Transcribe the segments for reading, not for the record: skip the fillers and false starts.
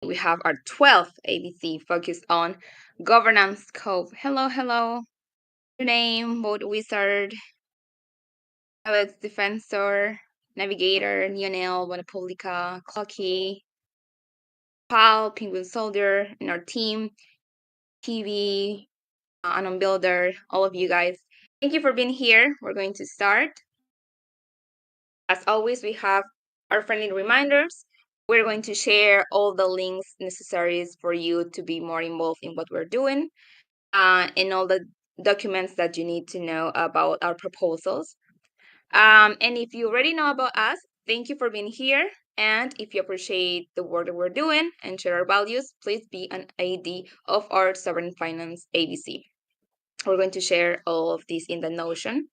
we have our 12th AVC focused on governance scope. Hello. Your name, boat wizard, Alex defensor, navigator, Lionel, Monopolica, Clocky, Pal, penguin soldier, and our team, TV, Anon builder, all of you guys. Thank you for being here. We're going to start. As always, we have our friendly reminders. We're going to share all the links necessary for you to be more involved in what we're doing, and all the documents that you need to know about our proposals. And if you already know about us, thank you for being here. And if you appreciate the work that we're doing and share our values, please be an AD of our Sovereign Finance AVC. We're going to share all of this in the Notion.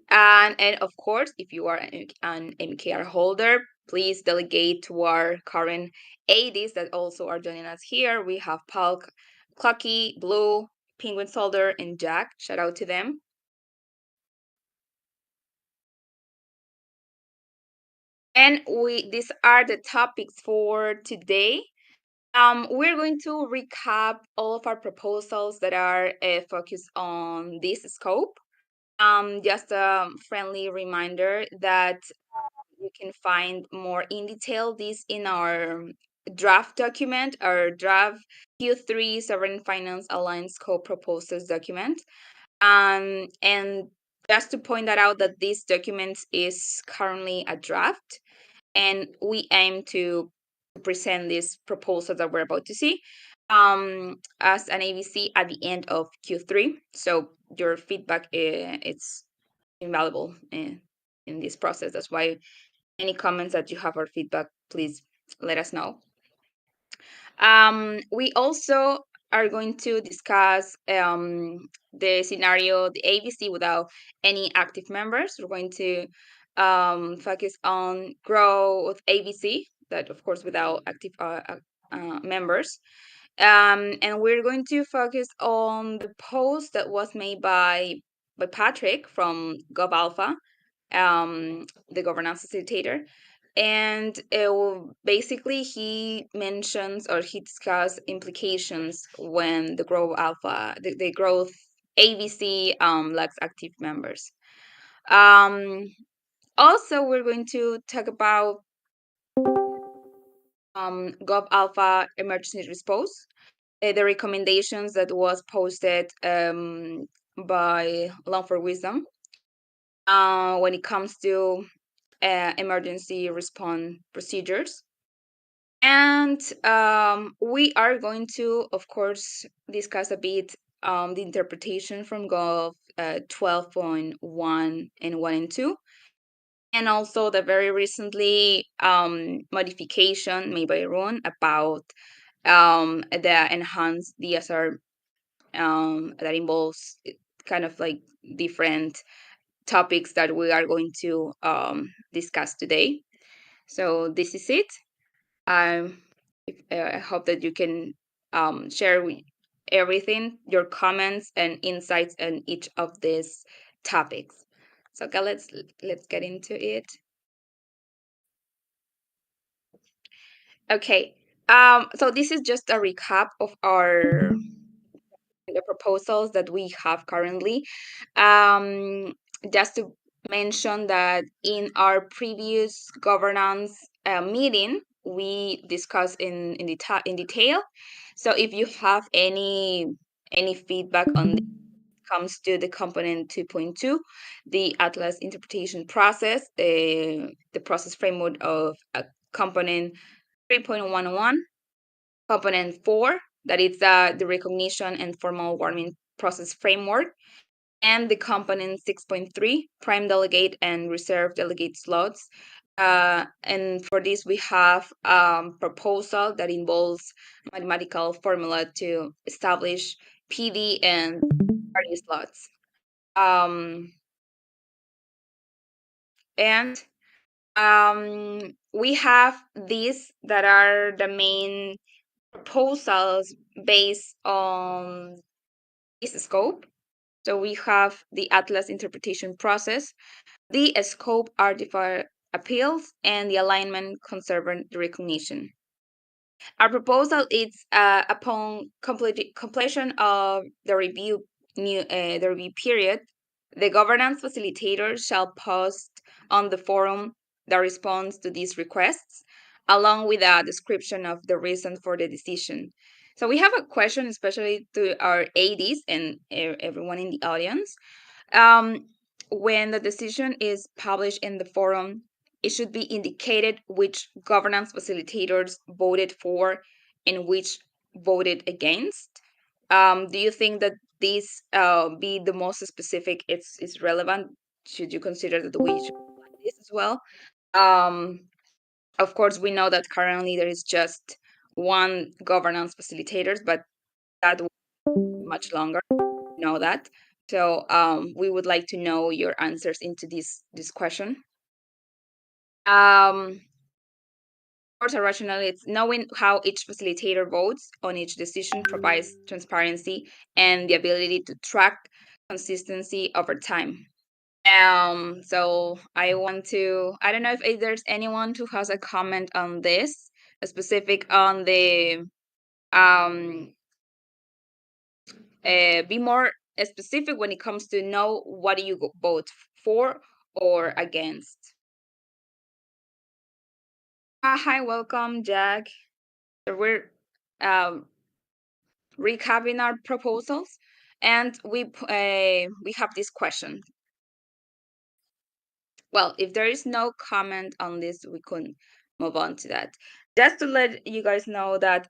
And of course, if you are an MKR holder, please delegate to our current ADs that also are joining us here. We have Paul, Clucky, Blue, Penguin Soldier, and Jack. Shout out to them. And these are the topics for today. We're going to recap all of our proposals that are focused on this scope. Just a friendly reminder that you can find more in detail this in our draft document, our draft Q3 Sovereign Finance Alliance Scope Proposals document. And just to point that out that this document is currently a draft, and we aim to present this proposal that we're about to see as an AVC at the end of Q3. So your feedback it's invaluable in this process. That's why any comments that you have or feedback, please let us know. We also are going to discuss the scenario, the AVC without any active members. We're going to focus on growth AVC, that of course without active members. And we're going to focus on the post that was made by Patrick from GovAlpha, the governance facilitator. And basically he mentions or he discussed implications when the GovAlpha, the growth AVC lacks active members. Also, we're going to talk about GovAlpha emergency response, the recommendations that was posted by Long for Wisdom when it comes to emergency response procedures. And we are going to, of course, discuss a bit the interpretation from Gov 12.1 and 1 and 2. And also the very recently modification made by Ron about the enhanced DSR that involves kind of like different topics that we are going to discuss today. So this is it. I hope that you can share everything, your comments and insights on each of these topics. So okay, let's get into it. Okay. So this is just a recap of the proposals that we have currently. Just to mention that in our previous governance meeting, we discussed in detail. So if you have any feedback on comes to the component 2.2, the Atlas interpretation process, the process framework of a component 3.11, component 4, that is the recognition and formal warning process framework, and the component 6.3, prime delegate and reserve delegate slots. And for this, we have a proposal that involves mathematical formula to establish PD and party slots. And we have these that are the main proposals based on this scope. So we have the Atlas interpretation process, the scope appeals, and the alignment conservers the recognition. Our proposal is upon completion of the review period, the governance facilitator shall post on the forum the response to these requests, along with a description of the reason for the decision. So we have a question, especially to our ADs and everyone in the audience. When the decision is published in the forum, it should be indicated which governance facilitators voted for and which voted against. Do you think that this be the most specific? It's relevant. Should you consider that we should do this as well? Um, of course, we know that currently there is just one governance facilitators, but that will be much longer. We know that. So we would like to know your answers into this question. Of course, our rationale is knowing how each facilitator votes on each decision provides transparency and the ability to track consistency over time. So I don't know if there's anyone who has a comment on this, a specific on the be more specific when it comes to know what do you vote for or against. Hi, welcome, Jack. So we're recapping our proposals, and we have this question. Well, if there is no comment on this, we can move on to that. Just to let you guys know that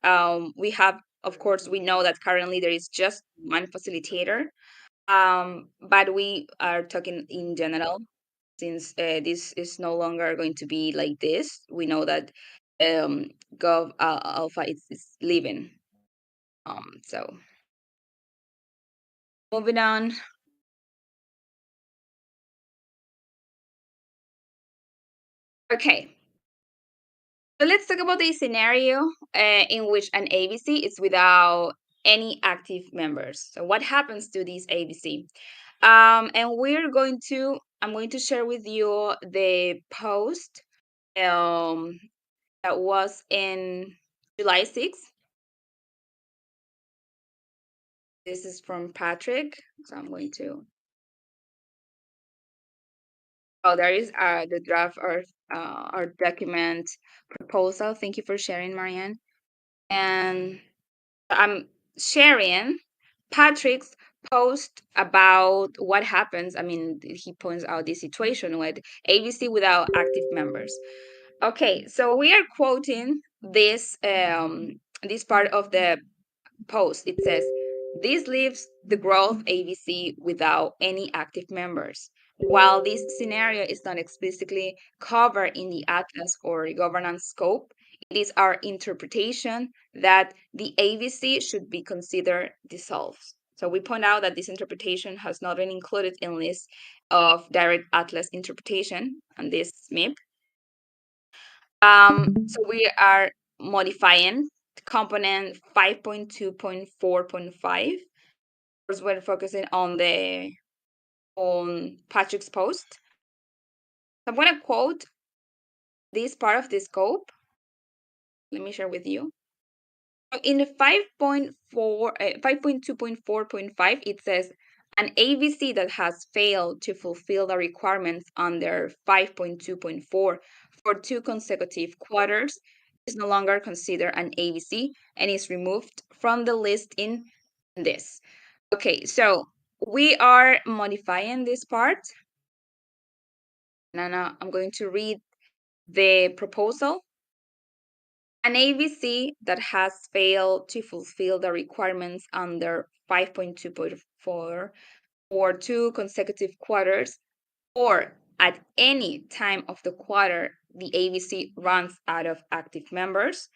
we have, of course, we know that currently there is just one facilitator, but we are talking in general since this is no longer going to be like this. We know that GovAlpha is leaving. So moving on. Okay. So let's talk about the scenario in which an AVC is without any active members. So what happens to this AVC? And I'm going to share with you the post that was in July 6th. This is from Patrick. So I'm going to. Oh, there is the draft or our document proposal. Thank you for sharing, Marianne. And I'm sharing Patrick's post about what happens. I mean, he points out the situation with AVC without active members. Okay, so we are quoting this part of the post. It says, "This leaves the growth AVC without any active members. While this scenario is not explicitly covered in the Atlas or governance scope, it is our interpretation that the AVC should be considered dissolved." So we point out that this interpretation has not been included in list of direct Atlas interpretation on this MIP. So we are modifying component 5.2.4.5. First, we're focusing on Patrick's post. I'm going to quote this part of the scope. Let me share with you. In 5.2.4.5, it says an AVC that has failed to fulfill the requirements under 5.2.4 for 2 consecutive quarters is no longer considered an AVC and is removed from the list in this. Okay, so we are modifying this part. Now I'm going to read the proposal. An AVC that has failed to fulfill the requirements under 5.2.4 for 2 consecutive quarters, or at any time of the quarter the AVC runs out of active members,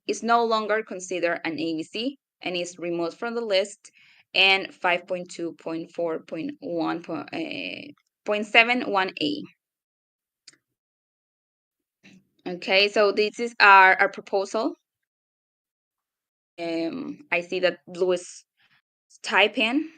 is no longer considered an AVC and is removed from the list, and 5.2.4.1.71a. Okay, so this is our proposal. I see that Blue is typing.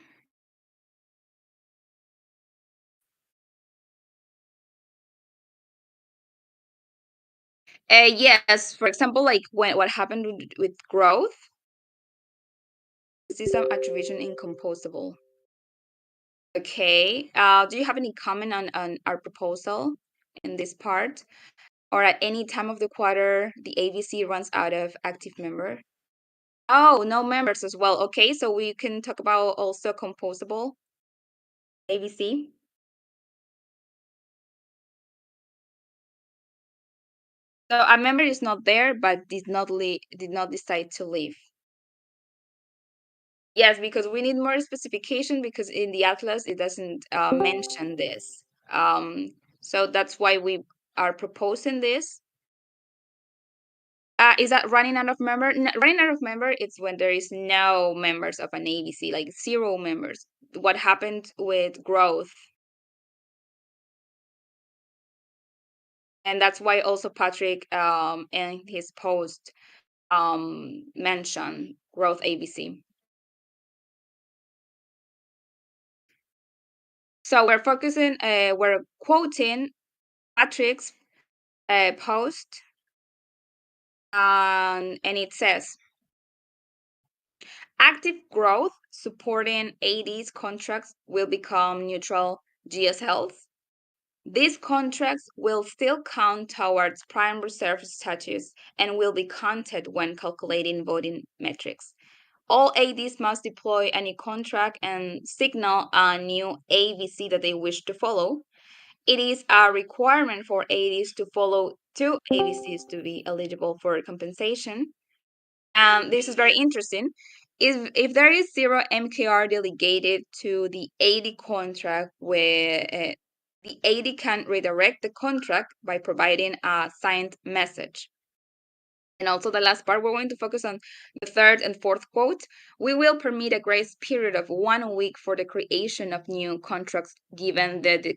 Yes, for example, like what happened with growth, this is some attribution incomposable. Okay. Do you have any comment on our proposal in this part? Or at any time of the quarter, the AVC runs out of active member? Oh, no members as well. Okay, so we can talk about also composable AVC. So a member is not there, but did not decide to leave. Yes, because we need more specification because in the atlas it doesn't mention this. So that's why we are proposing this. Is that running out of member? Running out of member, it's when there is no members of an AVC, like 0 members. What happened with growth? And that's why also Patrick in his post mentioned growth AVC. So we're quoting Patrick's post, and it says, active growth supporting AD's contracts will become neutral GSLs. These contracts will still count towards prime reserve status and will be counted when calculating voting metrics. All ADs must deploy a new contract and signal a new AVC that they wish to follow. It is a requirement for ADs to follow 2 AVCs to be eligible for compensation. This is very interesting. If there is 0 MKR delegated to the AD contract, where the AD can redirect the contract by providing a signed message. And also the last part, we're going to focus on the third and fourth quote. We will permit a grace period of 1 week for the creation of new contracts given the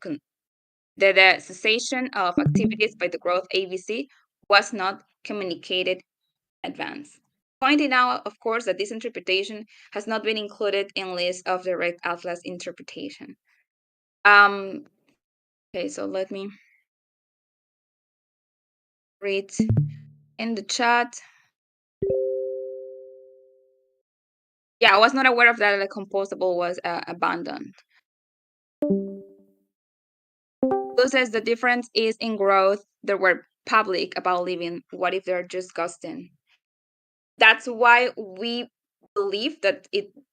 cessation of activities by the growth AVC was not communicated in advance. Pointing out, of course, that this interpretation has not been included in list of direct atlas interpretation. Okay, so let me read in the chat. Yeah, I was not aware of that the composable was abandoned. Who says the difference is in growth? They were public about leaving. What if they're just ghosting? That's why we believe that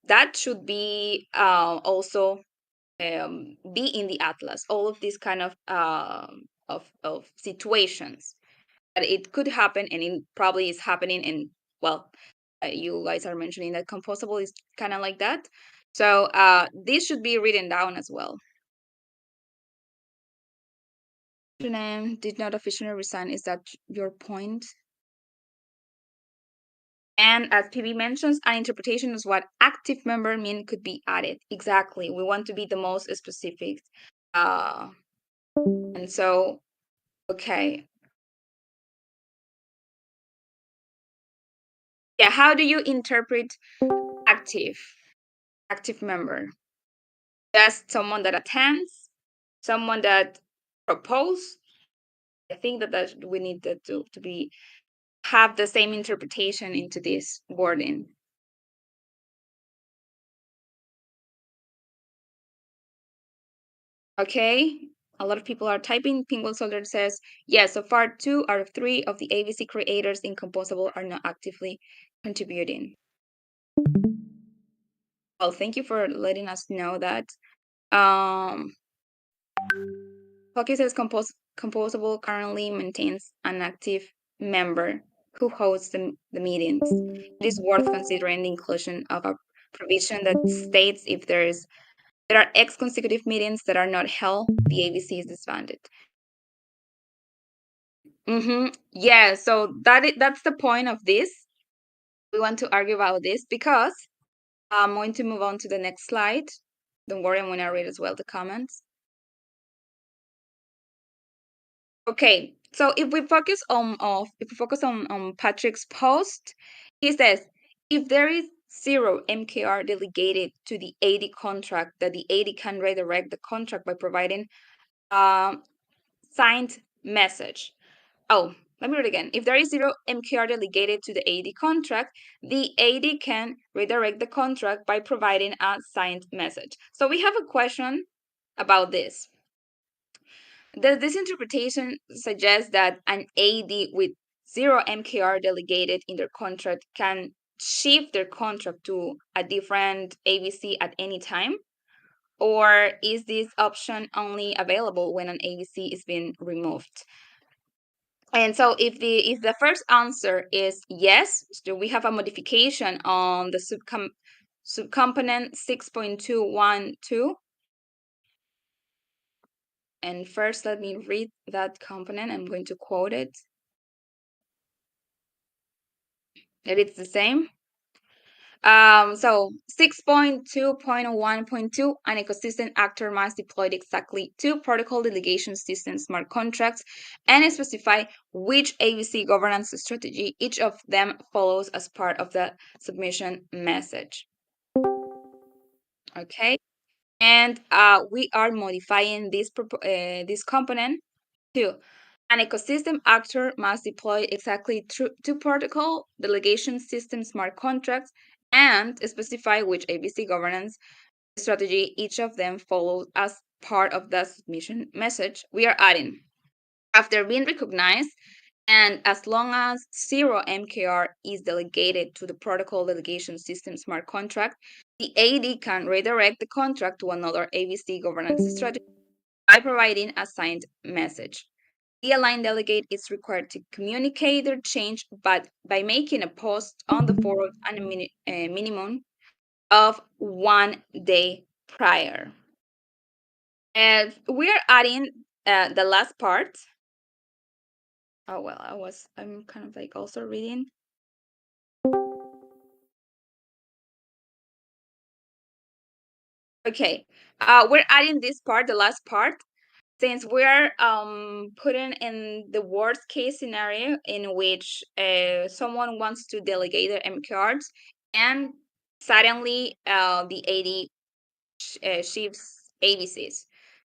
that should be also be in the atlas. All of these kind of situations that it could happen, and it probably is happening. And well, you guys are mentioning that composable is kind of like that. So this should be written down as well. Name did not officially resign. Is that your point? And as PB mentions, an interpretation is what active member mean could be added. Exactly. We want to be the most specific. And so, okay. Yeah, how do you interpret active member? Just someone that attends, someone that propose. I think that we need to be have the same interpretation into this wording. Okay, a lot of people are typing. Penguin Soldier says, yes, so far 2 out of 3 of the AVC creators in Composable are not actively contributing. Well, thank you for letting us know that. Pocky says Composable currently maintains an active member who hosts the meetings. It is worth considering the inclusion of a provision that states if there are X consecutive meetings that are not held, the AVC is disbanded. Yeah, so that's the point of this. We want to argue about this because I'm going to move on to the next slide. Don't worry, I'm going to read as well the comments. Okay, so if we focus on Patrick's post, he says if there is 0 MKR delegated to the AD contract, that the AD can redirect the contract by providing signed message. Oh, let me read again. If there is 0 MKR delegated to the AD contract, the AD can redirect the contract by providing a signed message. So we have a question about this. Does this interpretation suggest that an AD with 0 MKR delegated in their contract can shift their contract to a different AVC at any time? Or is this option only available when an AVC is being removed? And so if the first answer is yes, so we have a modification on the subcomponent 6.212. And first, let me read that component. I'm going to quote it. That it's the same. So 6.2.1.2, an ecosystem actor must deploy exactly 2 protocol delegation system smart contracts and specify which AVC governance strategy each of them follows as part of the submission message. Okay, and we are modifying this component to an ecosystem actor must deploy exactly 2 protocol delegation system smart contracts and specify which AVC governance strategy each of them follows as part of the submission message. We are adding, after being recognized, and as long as 0 MKR is delegated to the protocol delegation system smart contract, the AD can redirect the contract to another AVC governance strategy by providing a signed message. The aligned delegate is required to communicate their change, but by making a post on the forum and a minimum of 1 day prior. And we are adding the last part. Oh, well, I'm kind of like also reading. Okay, we're adding this part, the last part, since we're putting in the worst case scenario in which someone wants to delegate their MKRs and suddenly the AD shifts AVCs.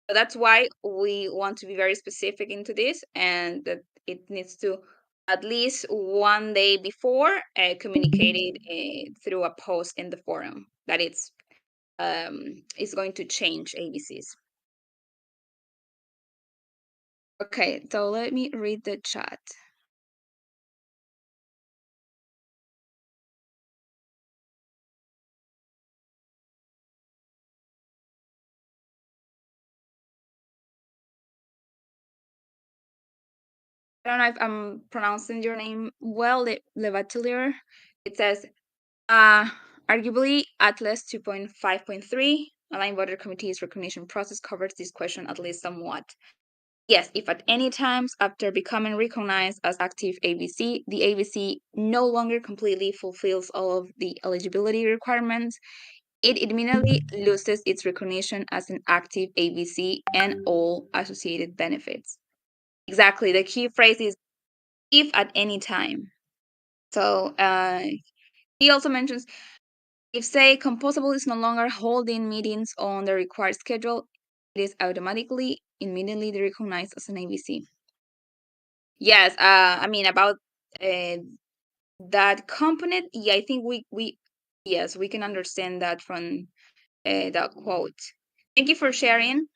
So that's why we want to be very specific into this, and that it needs to at least 1 day before communicated through a post in the forum that it's going to change AVCs. Okay, so let me read the chat. I don't know if I'm pronouncing your name well, Levatelier. It says, arguably, Atlas 2.5.3, Aligned Voter Committee's recognition process covers this question at least somewhat. Yes, if at any times after becoming recognized as active AVC, the AVC no longer completely fulfills all of the eligibility requirements, it immediately loses its recognition as an active AVC and all associated benefits. Exactly. The key phrase is if at any time. So he also mentions, if, say, Composable is no longer holding meetings on the required schedule, it is automatically immediately recognized as an AVC. Yes, I mean, about that component, yeah, I think we can understand that from that quote. Thank you for sharing.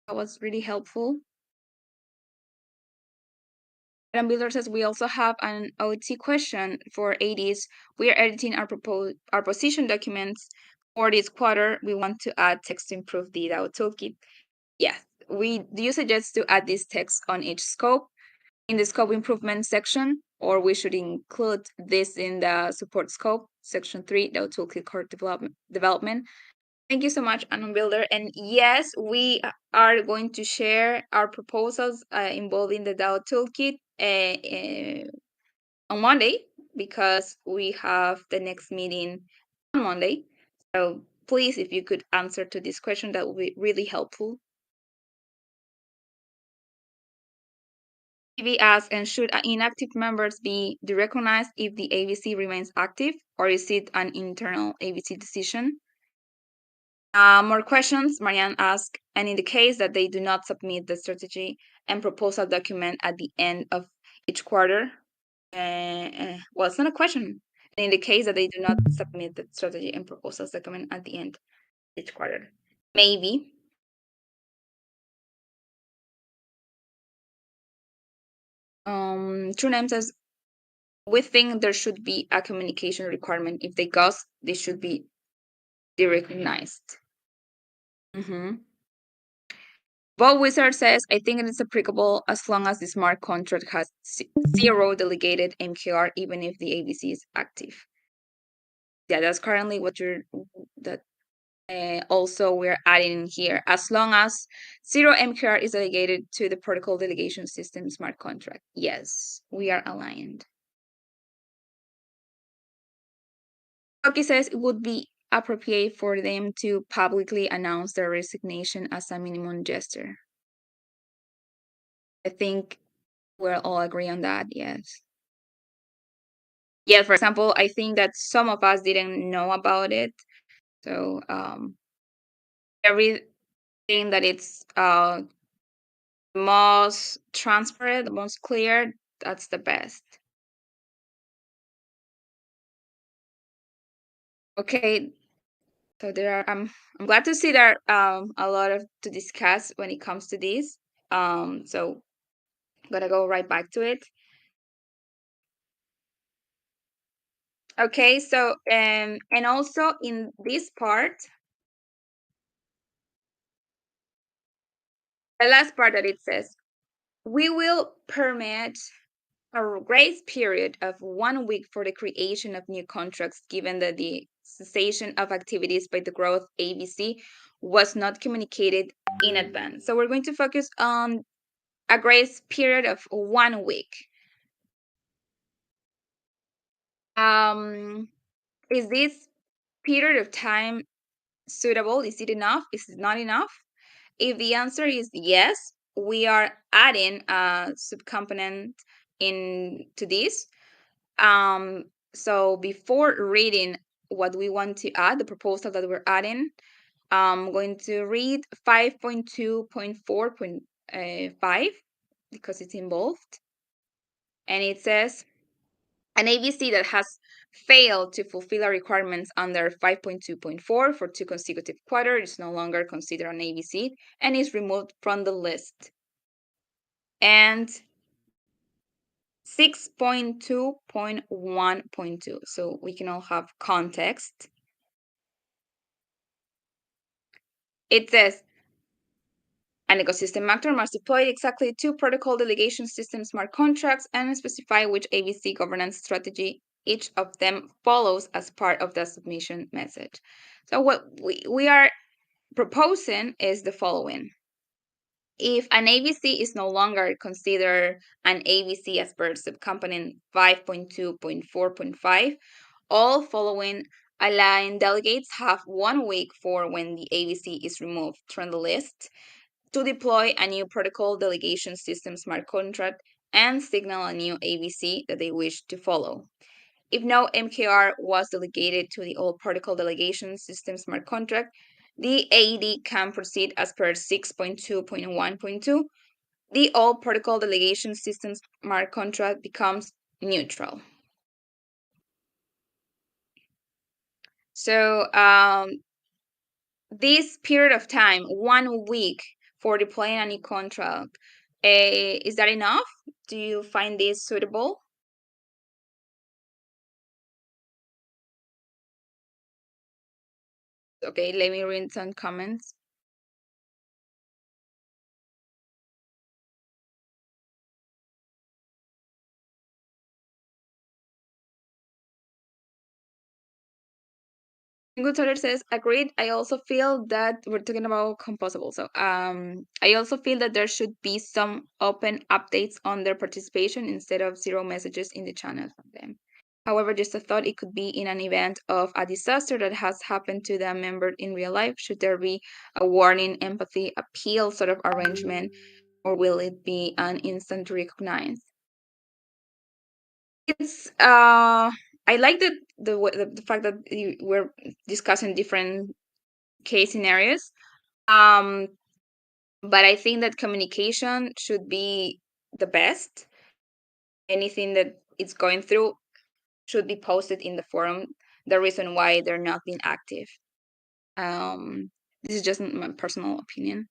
That was really helpful. Adam Builder says we also have an OT question for ADs. We are editing our position documents for this quarter. We want to add text to improve the Dao Toolkit. Yes, do you suggest to add this text on each scope in the scope improvement section, or we should include this in the support scope, section 3, Dao Toolkit core development? Thank you so much, Anon Builder. And yes, we are going to share our proposals involving the Dao Toolkit on Monday, because we have the next meeting on Monday. So please, if you could answer to this question, that would be really helpful. TV asks, and should inactive members be derecognized if the AVC remains active, or is it an internal AVC decision? More questions. Marianne asked, and in the case that they do not submit the strategy and proposal document at the end of each quarter. Well, it's not a question. In the case that they do not submit the strategy and proposals document at the end each quarter, maybe. True name says we think there should be a communication requirement. If they ghost, they should be derecognized. Vote Wizard says, I think it is applicable as long as the smart contract has zero delegated MQR, even if the AVC is active. Yeah, that's currently what also we're adding here. As long as zero MQR is delegated to the protocol delegation system smart contract. Yes, we are aligned. Rocky says it would be appropriate for them to publicly announce their resignation as a minimum gesture. I think we'll all agree on that, yes. Yeah, for example, I think that some of us didn't know about it. So everything that it's most transparent, the most clear, that's the best. Okay. So there are I'm glad to see there a lot of to discuss when it comes to this. So I'm gonna go right back to it. Okay, so and also in this part, the last part that it says, we will permit a grace period of 1 week for the creation of new contracts, given that the cessation of activities by the Growth AVC was not communicated in advance. So we're going to focus on a grace period of 1 week. Is this period of time suitable? Is it enough? Is it not enough? If the answer is yes, we are adding a subcomponent into this. So before reading what we want to add, the proposal that we're adding, I'm going to read 5.2.4.5 because it's involved. And it says, an AVC that has failed to fulfill our requirements under 5.2.4 for 2 consecutive quarters is no longer considered an AVC and is removed from the list. And 6.2.1.2, so we can all have context. It says, an ecosystem actor must deploy exactly 2 protocol delegation system smart contracts and specify which AVC governance strategy each of them follows as part of the submission message. So what we are proposing is the following. If an AVC is no longer considered an AVC as per subcomponent 5.2.4.5, all following aligned delegates have 1 week for when the AVC is removed from the list to deploy a new protocol delegation system smart contract and signal a new AVC that they wish to follow. If no MKR was delegated to the old protocol delegation system smart contract, the AED can proceed as per 6.2.1.2. The old protocol delegation system smart contract becomes neutral. So this period of time, 1 week for deploying a new contract, is that enough? Do you find this suitable? Okay, let me read some comments. Good Solar says, agreed. I also feel that we're talking about composable. So I also feel that there should be some open updates on their participation instead of 0 messages in the channel from them. However, just a thought, it could be in an event of a disaster that has happened to the member in real life. Should there be a warning, empathy, appeal sort of arrangement, or will it be an instant recognize? It's I like the fact that we're discussing different case scenarios. But I think that communication should be the best. anything that it's going through should be posted in the forum, the reason why they're not being active. This is just my personal opinion.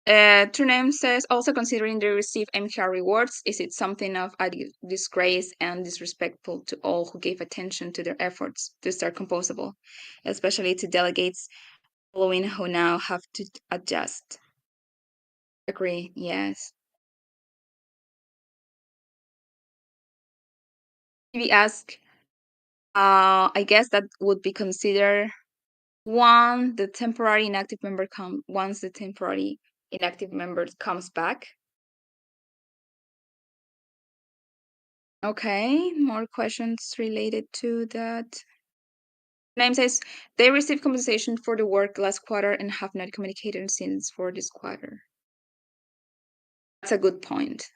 True Name says, also considering they receive MKR rewards, is it something of a disgrace and disrespectful to all who gave attention to their efforts to start Composable, especially to delegates following who now have to adjust? Agree, yes. Maybe ask, I guess that would be considered once the temporary inactive member comes back. Okay, more questions related to that. Name says they received compensation for the work last quarter and have not communicated since for this quarter. That's a good point.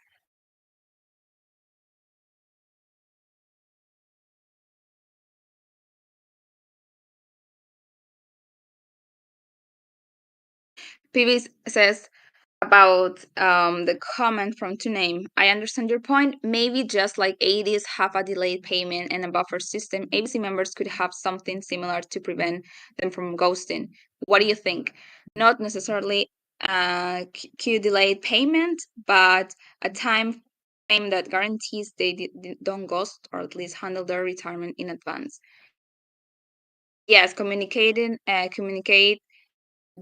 PV says about the comment from To Name. I understand your point. Maybe just like ADs have a delayed payment and a buffer system, AVC members could have something similar to prevent them from ghosting. What do you think? Not necessarily a Q delayed payment, but a time frame that guarantees they don't ghost or at least handle their retirement in advance. Yes, communicate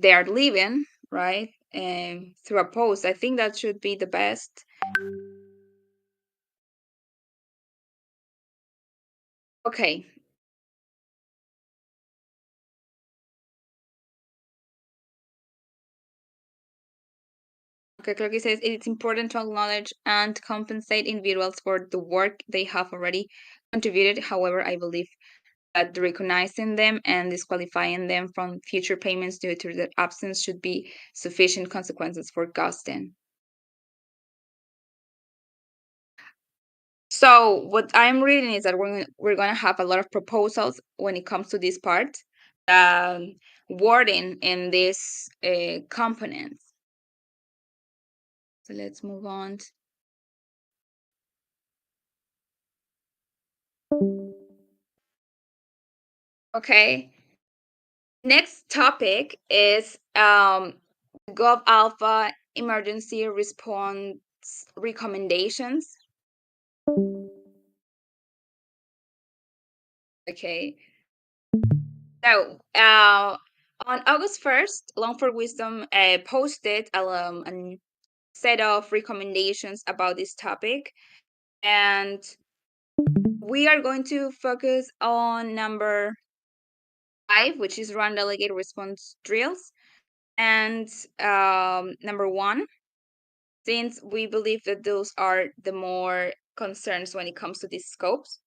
they are leaving, right? Through a post. I think that should be the best. Okay. Okay, Clarky says it's important to acknowledge and compensate individuals for the work they have already contributed. However, I believe that recognizing them and disqualifying them from future payments due to their absence should be sufficient consequences for ghosting. So what I'm reading is that we're going to have a lot of proposals when it comes to this part, wording in this components. So let's move on. Okay. Next topic is GovAlpha emergency response recommendations. Okay. So, on August 1st, Long for Wisdom posted a set of recommendations about this topic, and we are going to focus on number 5, which is run delegate response drills, and number 1, since we believe that those are the more concerns when it comes to these scopes.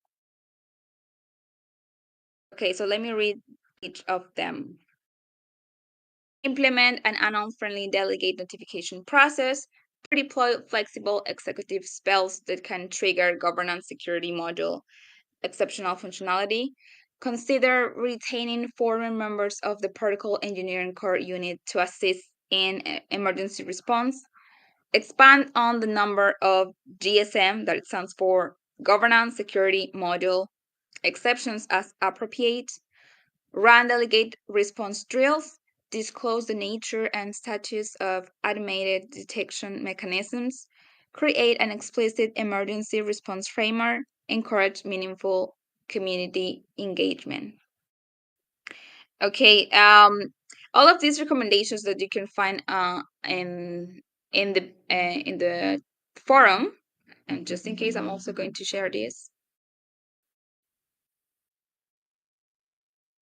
Okay, so let me read each of them. Implement an annual-friendly delegate notification process. Deploy flexible executive spells that can trigger governance security module exceptional functionality. Consider retaining former members of the protocol engineering core unit to assist in emergency response. Expand on the number of GSM, that it stands for Governance Security Module, exceptions as appropriate. Run delegate response drills. Disclose the nature and status of automated detection mechanisms. Create an explicit emergency response framework. Encourage meaningful community engagement. Okay, all of these recommendations that you can find in the forum, and just in case, I'm also going to share this.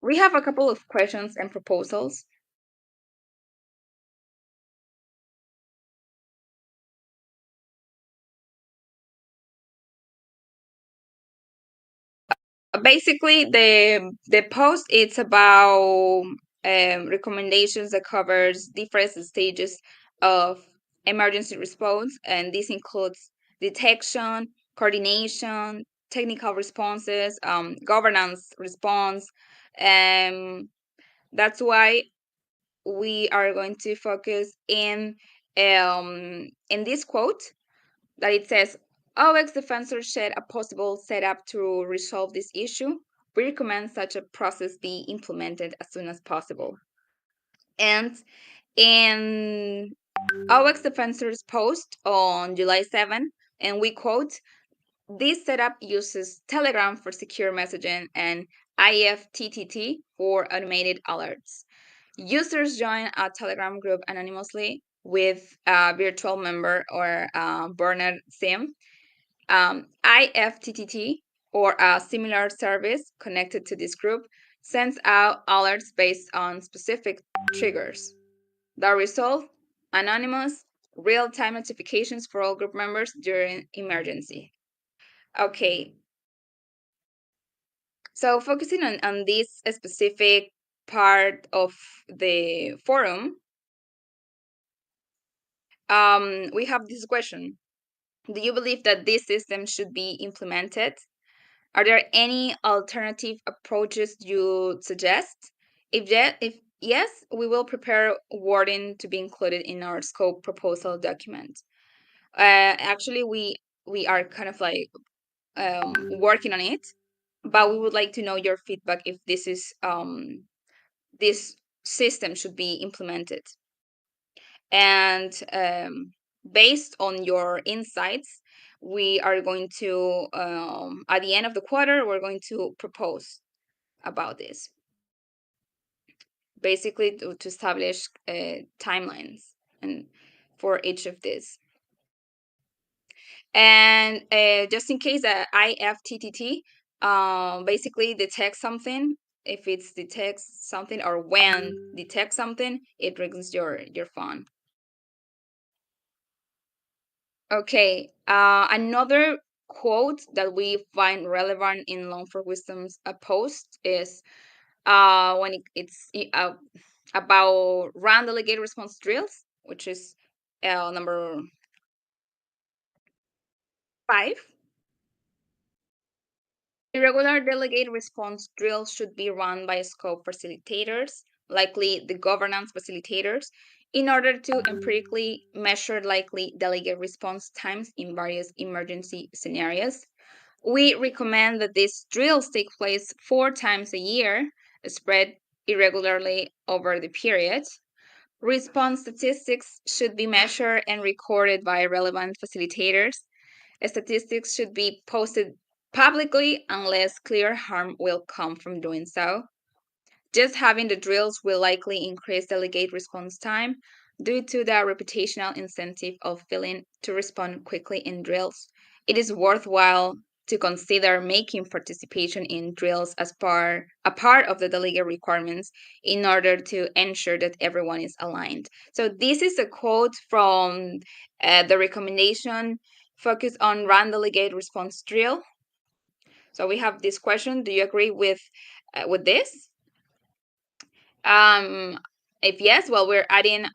We have a couple of questions and proposals. Basically, the post, it's about recommendations that covers different stages of emergency response, and this includes detection, coordination, technical responses, governance response. That's why we are going to focus in this quote, that it says, OX defensor shared a possible setup to resolve this issue. We recommend such a process be implemented as soon as possible. And in OX defensor's post on July 7, and we quote, this setup uses Telegram for secure messaging and IFTTT for automated alerts. Users join a Telegram group anonymously with a virtual member or a burned SIM. IFTTT or a similar service connected to this group sends out alerts based on specific triggers. The result, anonymous, real-time notifications for all group members during emergency. Okay, so focusing on this specific part of the forum, we have this question. Do you believe that this system should be implemented? Are there any alternative approaches you suggest? If yes, we will prepare wording to be included in our scope proposal document. Actually, we are kind of like working on it, but we would like to know your feedback if this system should be implemented. And based on your insights, we are going to, at the end of the quarter, we're going to propose about this. Basically, to establish timelines and for each of these. And just in case that IFTTT basically detects something, if it's detects something or when detects something, it rings your phone. Okay, another quote that we find relevant in Long for Wisdom's post is when it's about run delegate response drills, which is number 5. Irregular delegate response drills should be run by scope facilitators, likely the governance facilitators, in order to empirically measure likely delegate response times in various emergency scenarios. We recommend that these drills take place 4 times a year, spread irregularly over the period. Response statistics should be measured and recorded by relevant facilitators. Statistics should be posted publicly unless clear harm will come from doing so. Just having the drills will likely increase delegate response time due to the reputational incentive of failing to respond quickly in drills. It is worthwhile to consider making participation in drills as a part of the delegate requirements in order to ensure that everyone is aligned. So this is a quote from the recommendation focus on run delegate response drill. So we have this question. Do you agree with this? If yes, well, we're adding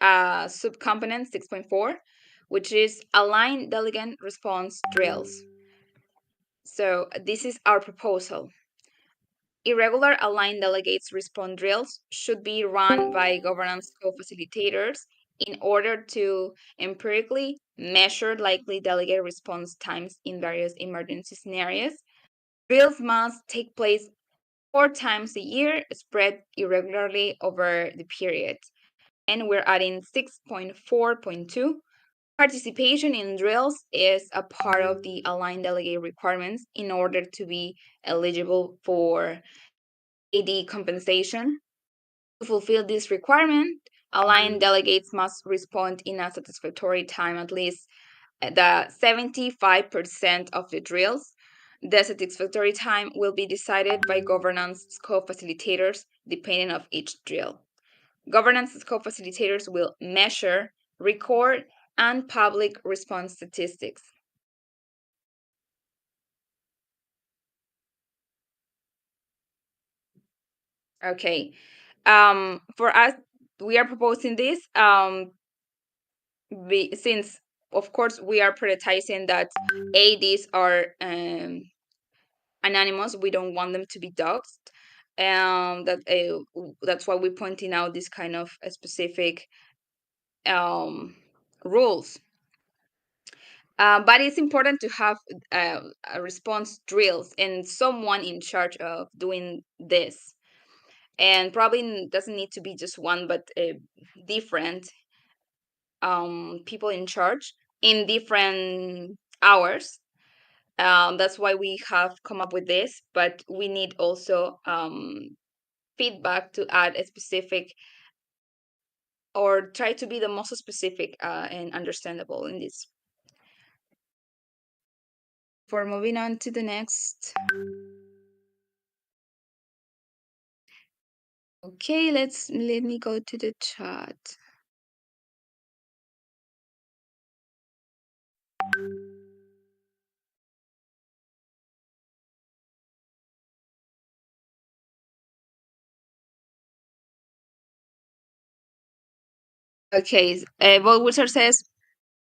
subcomponent 6.4, which is align delegate response drills. So this is our proposal. Irregular aligned delegates response drills should be run by governance co-facilitators in order to empirically measure likely delegate response times in various emergency scenarios. Drills must take place 4 times a year, spread irregularly over the period. And we're adding 6.4.2. Participation in drills is a part of the aligned delegate requirements in order to be eligible for AD compensation. To fulfill this requirement, aligned delegates must respond in a satisfactory time at least the 75% of the drills. The satisfactory time will be decided by governance scope facilitators depending on each drill. Governance scope facilitators will measure, record, and public response statistics. Okay. For us, we are proposing this since, of course, we are prioritizing that ADs are anonymous. We don't want them to be doxed. That's why we're pointing out this kind of specific rules. But it's important to have a response drills and someone in charge of doing this. And probably doesn't need to be just one, but different people in charge in different hours. That's why we have come up with this, but we need also feedback to add a specific or try to be the most specific and understandable in this. For moving on to the next. Okay, let me go to the chat. Okay, Wizard says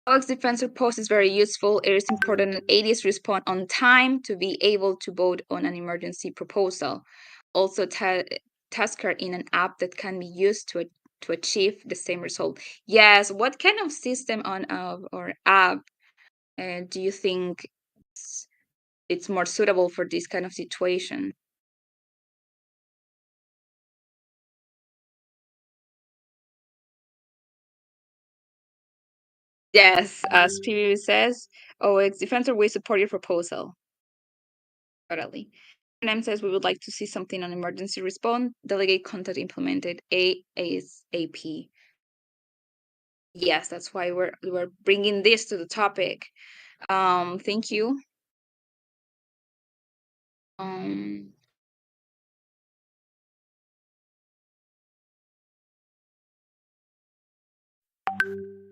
Alex Defensor post is very useful. It is important that ADs respond on time to be able to vote on an emergency proposal. Also, tasker in an app that can be used to achieve the same result. Yes, what kind of system on or app do you think it's more suitable for this kind of situation? Yes, as PV says, OX Defensor, we support your proposal. Totally. NM says we would like to see something on emergency response, delegate contact implemented ASAP. Yes, that's why we're bringing this to the topic. Thank you.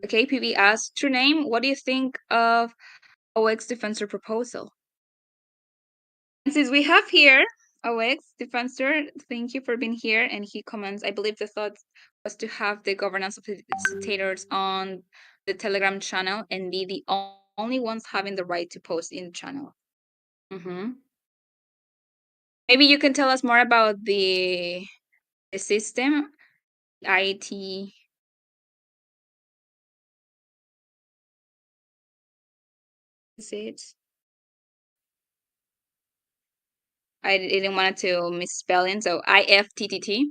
Okay, PV asks, true name, what do you think of OX Defensor proposal? And since we have here OX Defensor, thank you for being here. And he comments, I believe the thought was to have the governance facilitators on the Telegram channel and be the only ones having the right to post in the channel. Maybe you can tell us more about the system, IT. Is it? I didn't want to misspelling, so IFTTT.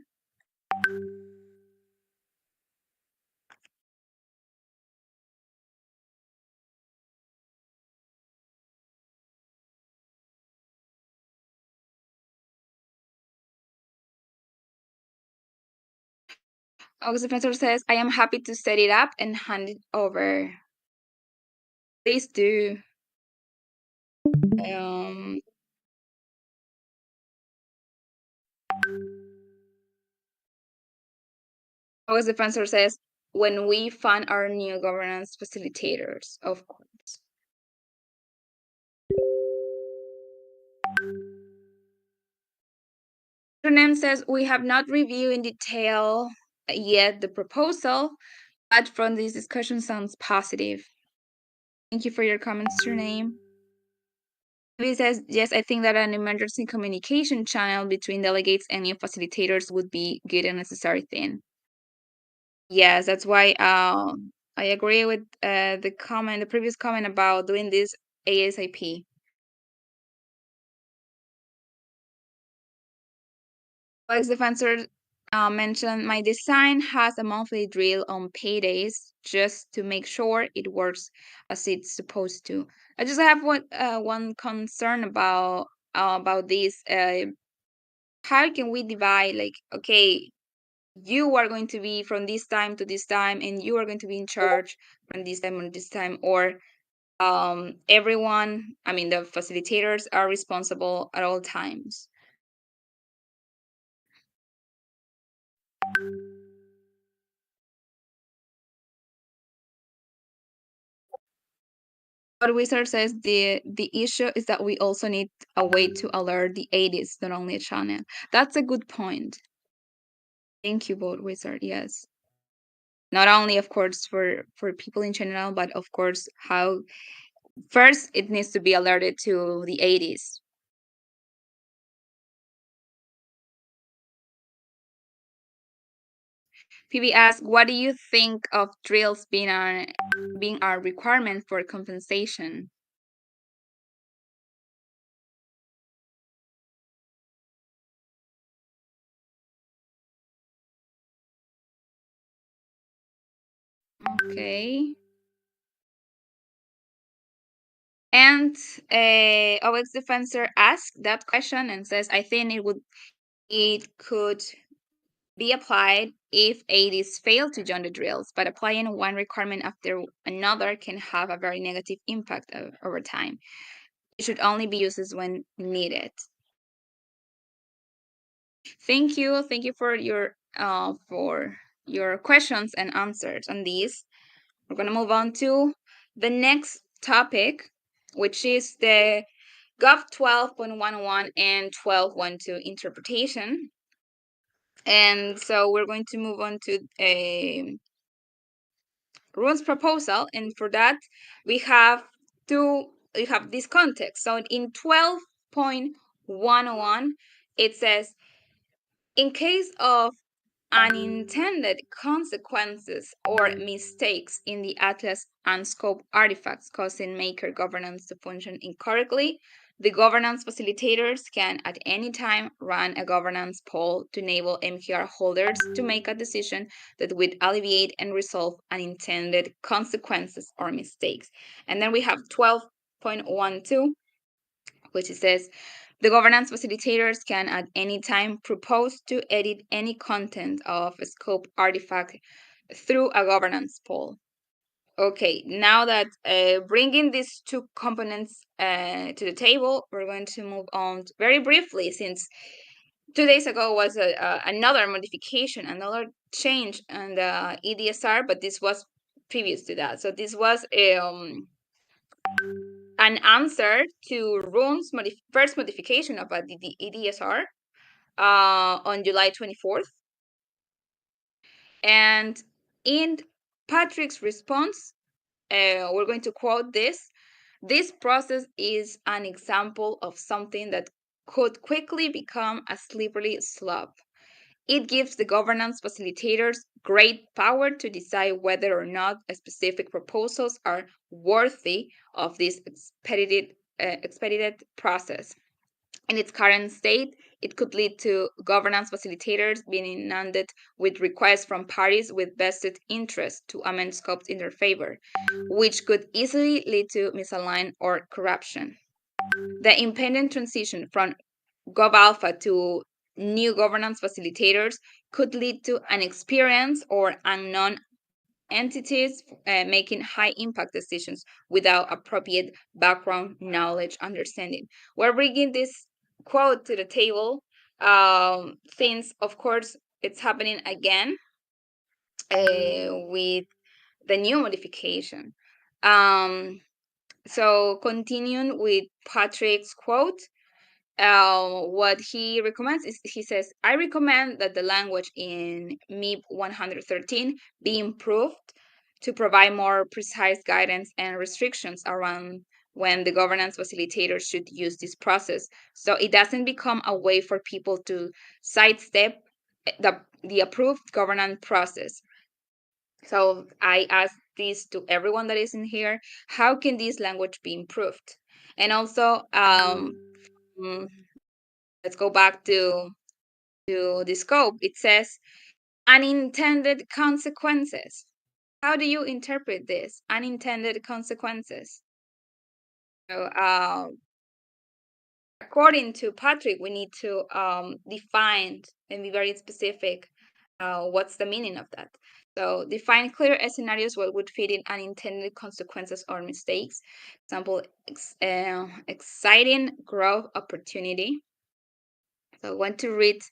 August Defensor says, I am happy to set it up and hand it over. Please do. August Defensor says, when we find our new governance facilitators, of course. Renem says, we have not reviewed in detail yet the proposal, but from this discussion sounds positive. Thank you for your comments, Renem. He says, yes, I think that an emergency communication channel between delegates and new facilitators would be good and necessary thing. Yes, that's why I agree with the previous comment about doing this ASAP. Alex Defensor mentioned, my design has a monthly drill on paydays just to make sure it works as it's supposed to. I just have one concern about this. How can we divide, like, okay, you are going to be from this time to this time and you are going to be in charge from this time on this time, or everyone, I mean the facilitators are responsible at all times? But Wizard says the issue is that we also need a way to alert the 80s, not only a channel. That's a good point. Thank you, both Wizard. Yes, not only, of course, for people in general, but of course, how first it needs to be alerted to the 80s. PB asks, what do you think of drills being a requirement for compensation? Okay. And OX Defensor asked that question and says, I think it could be applied if ADs fail to join the drills, but applying one requirement after another can have a very negative impact over time. It should only be used when needed. Thank you for your questions and answers on these. We're going to move on to the next topic, which is the Gov 12.11 and 12.12 interpretation. And so we're going to move on to a rules proposal, and for that we have this context. So in 12.101 it says, in case of unintended consequences or mistakes in the Atlas and Scope artifacts causing maker governance to function incorrectly, the governance facilitators can at any time run a governance poll to enable MKR holders to make a decision that would alleviate and resolve unintended consequences or mistakes. And then we have 12.12, which says, the governance facilitators can at any time propose to edit any content of a scope artifact through a governance poll. Okay, now that bringing these two components to the table, we're going to move on very briefly, since 2 days ago was another modification, another change in the EDSR, but this was previous to that. So this was an answer to Run's first modification of the EDSR on July 24th. And in Patrick's response, we're going to quote this. This process is an example of something that could quickly become a slippery slope. It gives the governance facilitators great power to decide whether or not specific proposals are worthy of this expedited process. In its current state, it could lead to governance facilitators being inundated with requests from parties with vested interest to amend scopes in their favor, which could easily lead to misalignment or corruption. The impending transition from GovAlpha to new governance facilitators could lead to inexperienced or unknown entities making high impact decisions without appropriate background knowledge understanding. We're bringing this quote to the table since, of course, it's happening again with the new modification. So continuing with Patrick's quote, what he recommends is, he says, I recommend that the language in MIP 113 be improved to provide more precise guidance and restrictions around when the governance facilitators should use this process, so it doesn't become a way for people to sidestep the approved governance process. So I ask this to everyone that is in here, how can this language be improved? And also, let's go back to the scope. It says unintended consequences. How do you interpret this? Unintended consequences. So, according to Patrick, we need to define and be very specific. What's the meaning of that? So define clear scenarios what would fit in unintended consequences or mistakes. Example, exciting growth opportunity. So I want to read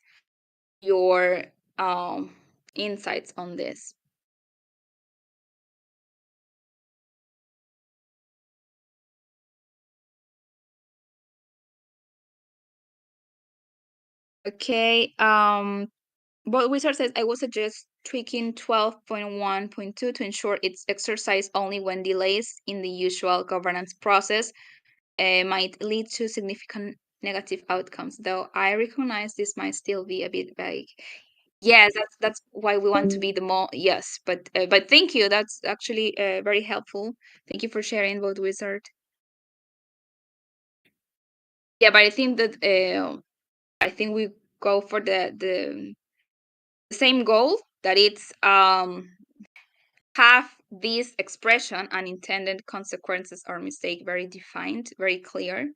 your insights on this. Okay, but Wizard says, I will suggest tweaking 12.1.2 to ensure it's exercised only when delays in the usual governance process might lead to significant negative outcomes, though I recognize this might still be a bit vague. Yes, that's why we want to be the more, yes, but thank you. That's actually very helpful. Thank you for sharing both wizard. Yeah, but I think that I think we go for the same goal, that it's have this expression and intended consequences or mistake very defined, very clear.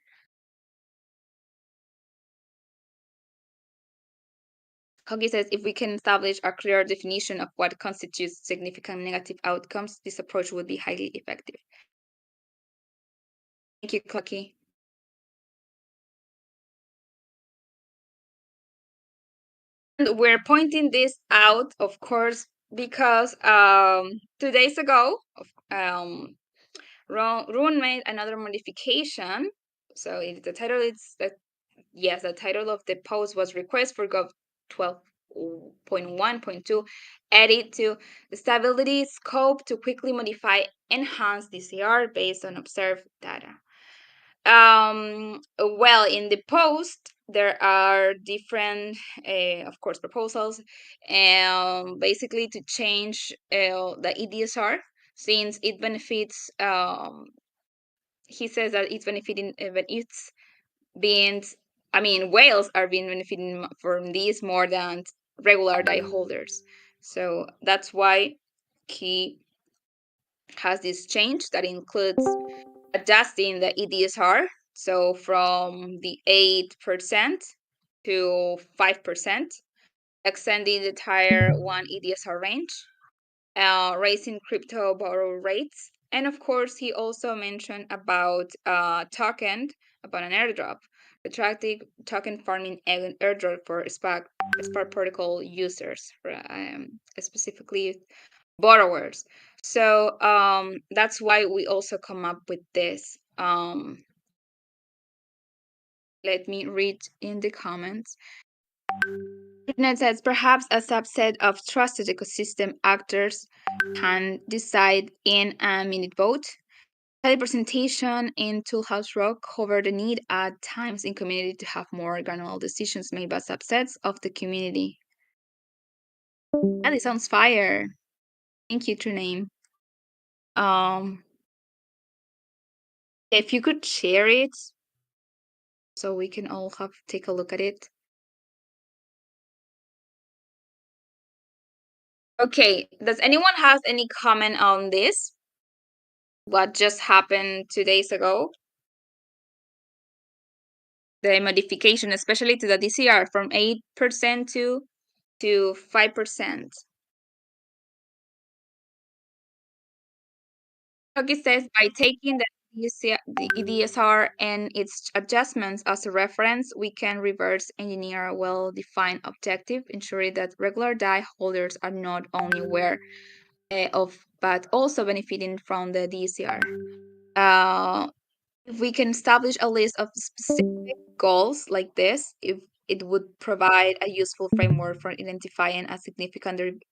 Hockey says if we can establish a clear definition of what constitutes significant negative outcomes, this approach would be highly effective. Thank you, Hockey. And we're pointing this out, of course, because 2 days ago, Ron made another modification. So the title is that, yes, the title of the post was request for Gov 12.1.2 edit to stability scope to quickly modify enhance DCR based on observed data. Well, in the post there are different of course proposals, basically to change the EDSR, since it benefits, he says that it's benefiting when it's being, I mean, whales are being benefiting from these more than regular die holders. So that's why he has this change that includes adjusting the EDSR, so from the 8% to 5%, extending the tier 1 EDSR range, raising crypto borrow rates, and of course he also mentioned about about an airdrop, attractive token farming airdrop for Spark protocol users, specifically borrowers. So that's why we also come up with this. Let me read in the comments. Internet says perhaps a subset of trusted ecosystem actors can decide in a minute vote. The presentation in Toolhouse Rock covered the need at times in community to have more granular decisions made by subsets of the community. That sounds fire. Thank you, True Name. If you could share it so we can all take a look at it. Okay, does anyone have any comment on this? What just happened 2 days ago? The modification, especially to the DCR, from 8% to 5%. It says by taking the EDSR and its adjustments as a reference, we can reverse engineer a well-defined objective, ensuring that regular die holders are not only aware of, but also benefiting from the DCR. If we can establish a list of specific goals like this, if it would provide a useful framework for identifying a significant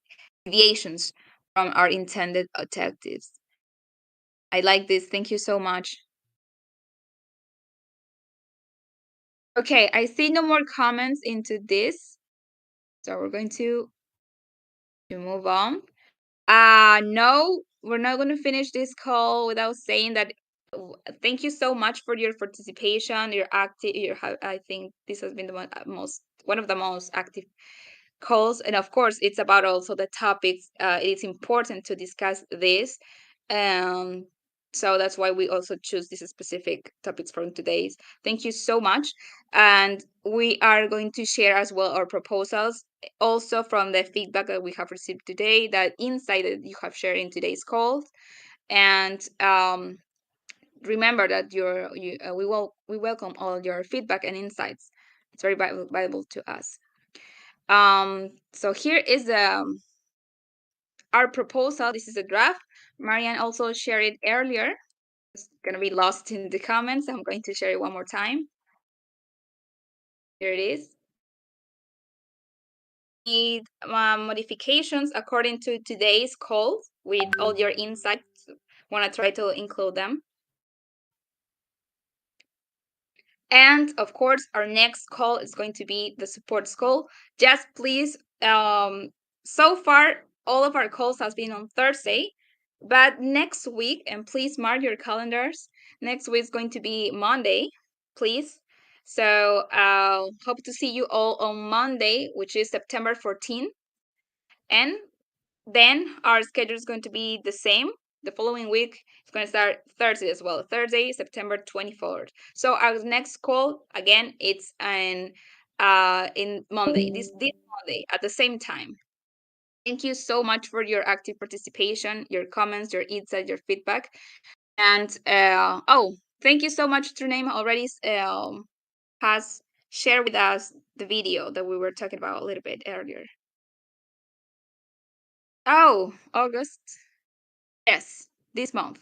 deviations from our intended objectives. I like this. Thank you so much. Okay, I see no more comments into this. So we're going to move on. No, we're not going to finish this call without saying that thank you so much for your participation, your active, I think this has been the one of the most active calls, and of course it's about also the topics. It is important to discuss this, so that's why we also choose these specific topics from today's. Thank you so much, and we are going to share as well our proposals also from the feedback that we have received today, that insight that you have shared in today's calls, and remember that we welcome all your feedback and insights. It's very valuable to us. So here is our proposal. This is a draft. Marianne also shared it earlier. It's gonna be lost in the comments. I'm going to share it one more time. Here it is. Need modifications according to today's call with all your insights. Want to try to include them. And of course, our next call is going to be the support call. Just please so far, all of our calls has been on Thursday, but next week, and please mark your calendars, next week is going to be Monday, please. So hope to see you all on Monday, which is September 14th. And then our schedule is going to be the same. The following week, it's going to start Thursday as well. Thursday, September 24th. So our next call, again, it's in Monday, this Monday at the same time. Thank you so much for your active participation, your comments, your insights, your feedback. And thank you so much. Your name already has shared with us the video that we were talking about a little bit earlier. Oh, August. Yes, this month.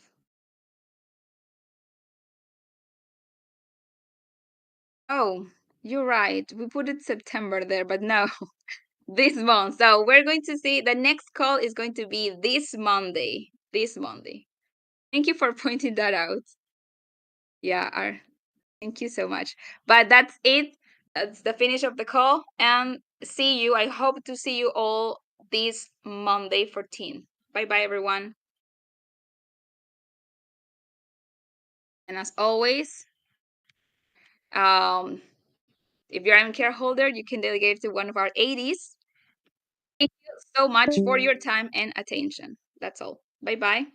Oh, you're right. We put it September there, but no, this month. So we're going to see the next call is going to be this Monday. This Monday. Thank you for pointing that out. Yeah, thank you so much. But that's it. That's the finish of the call. And see you. I hope to see you all this Monday 14. Bye-bye, everyone. And as always, if you're a care holder, you can delegate to one of our 80s. Thank you so much for your time and attention. That's all. Bye-bye.